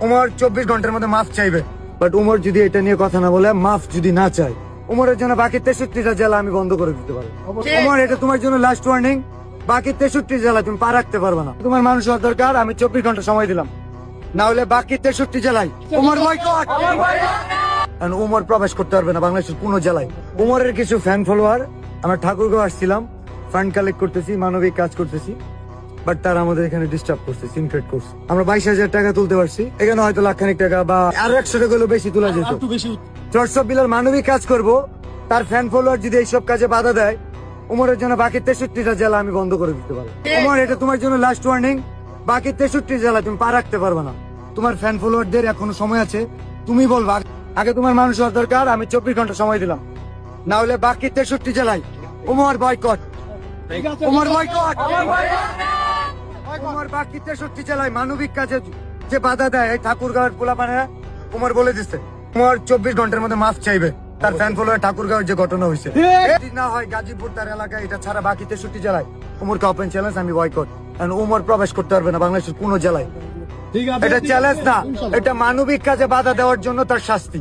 উমর 24 ঘন্টার মধ্যে মাফ চাইবে, বাট উমর যদি এটা নিয়ে কথা না বলে, মাফ যদি না চায়, উমরের জন্য বাকি 63টা জেলা আমি বন্ধ করে দিতে পারি। উমর, এটা তোমার জন্য লাস্ট ওয়ার্নিং। বাকি 63 জেলা তুমি পা রাখতে পারবে না। তোমার মানুষ হওয়ার দরকার, আমি 24 ঘন্টা সময় দিলাম, না হলে বাকি 63 জেলায় উমর বয়কট। উমর প্রবেশ করতে পারবে না বাংলাদেশের কোন জেলায়। উমরের কিছু ফ্যান ফলোয়ার, আমরা ঠাকুরগাঁও আসছিলাম, ফান্ড কালেক্ট করতেছি, মানবিক কাজ করতেছি, বাট তারা আমাদের এখানে ডিস্টার্ব করছে, সিনক্রেট করছে। আমরা 22,000 টাকা তুলতে পারছি, এখানে হয়তো লাখখানিক টাকা বা আরো 100 টাকা হলেও বেশি তোলা যেত। চর্চা বিলার মানবিক কাজ করব, তার ফ্যান ফলোয়ার যদি এইসব কাজে বাধা দেয়, উমরের জন্য বাকি 63টা জেলা আমি বন্ধ করে দিতে পারি। উমর, এটা তোমার জন্য লাস্ট ওয়ার্নিং। বাকি 63 জেলা তুমি পা রাখতে পারবে না। তোমার ফ্যান ফলোয়ারদের এখনো সময় আছে, তুমি বলবা। আগে তোমার মানুষ হওয়ার দরকার, আমি 24 ঘন্টা সময় দিলাম, না হলে বাকি 63 জেলায় উমর বয়কট। উমর বয়কট। উমর বাকি 63 জেলায় মানবিক কাজে যে বাধা দেয়, এই ঠাকুরগাঁওয়ের পোলাপানে উমর বলে দিচ্ছে, উমর 24 ঘন্টার মধ্যে মাফ চাইবে। তার ফ্যান ফলোয়ার ঠাকুরগাঁওয়ের যে ঘটনা হয়েছে, যদি না হয় গাজীপুর তার এলাকায়, এটা ছাড়া বাকি 63 জেলায় উমরকে ওপেন চ্যালেঞ্জ, আমি বয়কট। উমর প্রবেশ করতে পারবে না বাংলাদেশের কোন জেলায়। এটা চ্যালেঞ্জ না, এটা মানবিক কাজে বাধা দেওয়ার জন্য তার শাস্তি।